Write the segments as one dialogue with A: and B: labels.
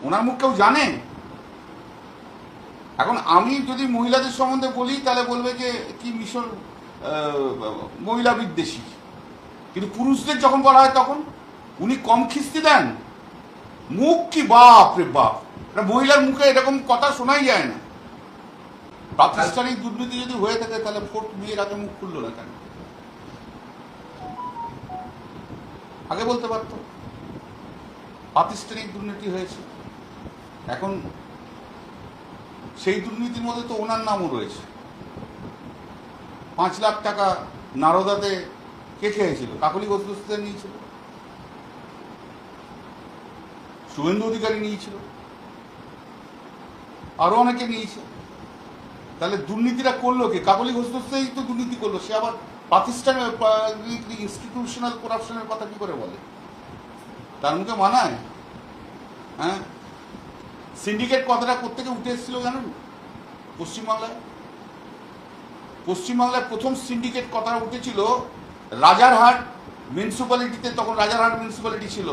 A: ওনার মুখ কেউ জানে? এখন আমি যদি মহিলাদের সম্বন্ধে বলি তাহলে বলবে যে কি মিশর মহিলা বিদ্বেষী, কিন্তু পুরুষদের যখন বলা হয় তখন উনি কম খিস্তি দেন? মুখ কি বাপ রে বাপ, মহিলার মুখে এরকম কথা শোনাই যায় না। প্রাতিষ্ঠানিক দুর্নীতি যদি হয়ে থাকে তাহলে ভোট বিয়ের আগে মুখ খুললো না কেন? আগে বলতে পারতো প্রাতিষ্ঠানিক দুর্নীতি হয়েছে। এখন সেই দুর্নীতির মধ্যে তো ওনার নামও রয়েছে। 5 লাখ টাকা নারদাতে কে খেয়েছিল? কাকলি ঘোষ নিয়েছিল, শুভেন্দু অধিকারী নিয়েছিল, আরো অনেকে নিয়েছে। তাহলে দুর্নীতিটা করলো কে? কাকলি ঘোষ তো দুর্নীতি করলো, সে আবার প্রাতিষ্ঠানিক ইনস্টিটিউশনাল করাপশনের কথা কি করে বলে? তার মুখে মানায়? হ্যাঁ, সিন্ডিকেট কথাটা কোত্থেকে উঠে এসেছিল জানেন? পশ্চিমবাংলায় প্রথম সিন্ডিকেট কথাটা উঠেছিল রাজারহাট মিউনিসিপ্যালিটিতে। তখন রাজারহাট মিউনিসিপ্যালিটি ছিল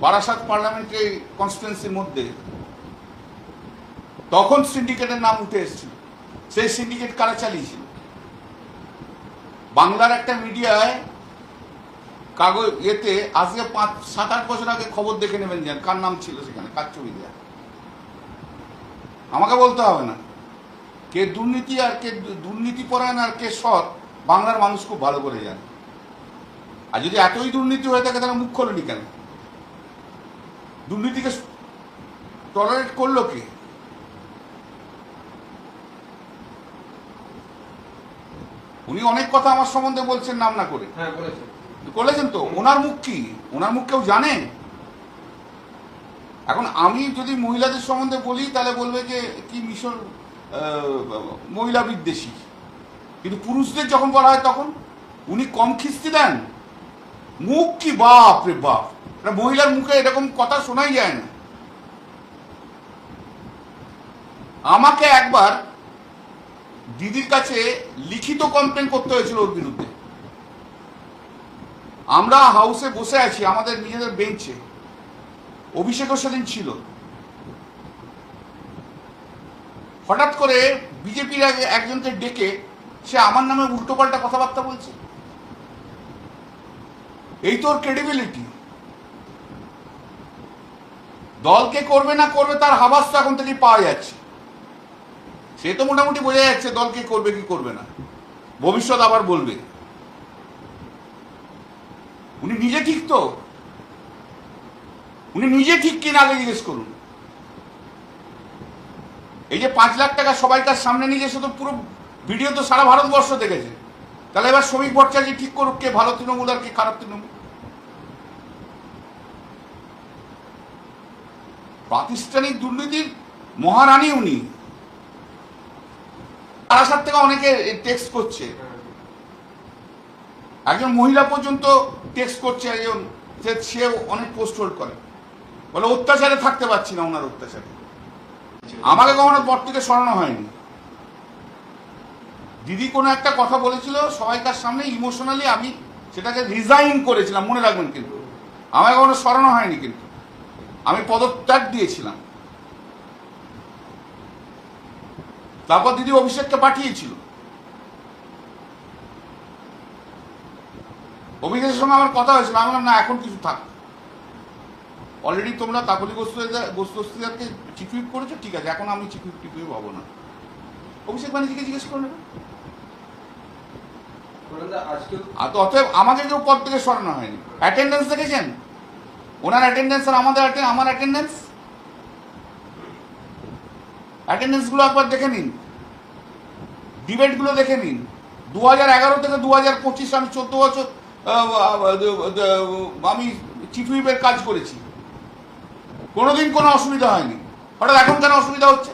A: বারাসাত পার্লামেন্টারি কনস্টিটুয়েন্সির মধ্যে। তখন সিন্ডিকেটের নাম উঠে এসেছিল। সেই সিন্ডিকেট কারা চালিয়েছিল? বাংলার একটা মিডিয়ায় কাগজ এতে আজকে 5-7-8 বছর আগে খবর দেখে নেবেন যান কার নাম ছিল সেখানে, কার ছবি দেয়া। আমাকে বলতে হবে না কে দুর্নীতি আর কে দুর্নীতিপরায়ণ আর কে সৎ, বাংলার মানুষ খুব ভালো করে জানে। আর যদি এতই দুর্নীতি হয়ে থাকে তাহলে মুখ খোলেনি কেন? দুর্নীতিকে টলারেট করলো কে? উনি অনেক কথা আমার সম্বন্ধে বলছেন নাম না করে।
B: হ্যাঁ
A: বলেছেন তো। ওনার মুখ কি? ওনার মুখ কেউ জানে? এখন আমি যদি মহিলাদের সম্বন্ধে বলি তাহলে বলবে যে কি মিশর মহিলা বিদ্বেষী, কিন্তু পুরুষদের যখন বলা হয় তখন উনি কম খিস্তি দেন? মুখ কি বাপ রে বাপ, মহিলার মুখে এরকম কথা শোনাই যায় না। আমাকে একবার দিদির কাছে লিখিত কমপ্লেন করতে হয়েছিল ওর বিরুদ্ধে। আমরা হাউসে বসে আছি আমাদের নিজেদের বেঞ্চে, অভিষেকও সেদিন ছিল। হঠাৎ করে বিজেপির একজনকে ডেকে সে আমার নামে উল্টোপাল্টা কথাবার্তা বলছে। এই তো ওর ক্রেডিবিলিটি। দলকে করবে না করবে তার হাবাস তো এখন থেকেই পাওয়া যাচ্ছে। সে তো মোটামুটি বোঝা যাচ্ছে দলকে করবে কি করবে না, ভবিষ্যৎ আবার বলবে। উনি নিজে ঠিক তো? উনি নিজে ঠিক কিনা আগে জিজ্ঞেস করুন। এই যে 5 লাখ টাকা সবাইকার সামনে নিয়ে গেছে, তো পুরো ভিডিও তো সারা ভারতবর্ষ দেখেছে। তাহলে এবার শ্রমিক ভট্টাচার্য ঠিক করুক কে ভালো তৃণমূল আর কে খারাপ তৃণমূল। প্রাতিষ্ঠানিক দুর্নীতির মহারানী উনি। বারাসাত থেকে অনেকে টেক্সট করছে, একজন মহিলা পর্যন্ত টেক্সট করছে, একজন সে অনেক পোস্ট হোল্ড করে, বলে অত্যাচারে থাকতে পারছি না ওনার অত্যাচারে। আমাকে কখনো পর থেকে সরানো হয়নি। দিদি কোনো একটা কথা বলেছিল সবাইকার সামনে, ইমোশনালি আমি সেটাকে রিজাইন করেছিলাম, মনে রাখবেন। কিন্তু আমাকে কখনো সরানো হয়নি, কিন্তু আমি পদত্যাগ দিয়েছিলাম। তারপর দিদি অভিষেককে পাঠিয়েছিল। অভিষেকের সঙ্গে আমার কথা হয়েছিল, আমি বললাম না এখন কিছু থাক, অলরেডি তোমরা কাকলি গোস্তাকে চিফ হুইপ করেছো, ঠিক আছে, এখন আমি চিফ হুইপ হবো না। অভিষেক ব্যানার্জিকে জিজ্ঞেস করে নেবে। অতএব আমাকে কেউ পদ থেকে সরানো হয়নি। অ্যাটেন্ডেন্স দেখেছেন ওনার অ্যাটেন্ডেন্স আর আমার অ্যাটেন্ডেন্স গুলো একবার দেখে নিন, ডিবেট গুলো দেখে নিন। 2011 থেকে 2025 আমি 14 বছর আমি চিফ হুইপের কাজ করেছি, কোনোদিন কোনো অসুবিধা হয়নি। হঠাৎ এখন কেন অসুবিধা হচ্ছে?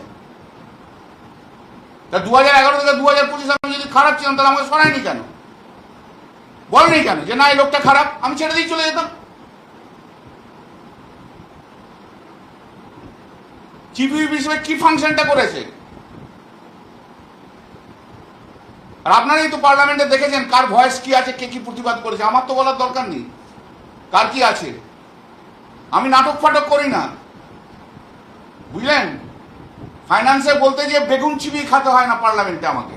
A: তা 2011 থেকে 2025 আমি যদি খারাপ ছিলাম তাহলে আমাকে সরায়নি কেন? বলেনি কেন যে না এই লোকটা খারাপ? আমি ছেড়ে দিয়ে চলে যেতাম। চিফ হুইপ হিসেবে কি ফাংশনটা করেছে? আর আপনারাই তো পার্লামেন্টে দেখেছেন কার ভয়েস কি আছে, কে কি প্রতিবাদ করেছে। আমার তো বলার দরকার নেই কার কি আছে। আমি নাটক ফাটক করি না, বুঝলেন? ফাইন্যান্সে বলতে গিয়ে বেগুন চিবিয়ে খেতে হয় না পার্লামেন্টে আমাকে।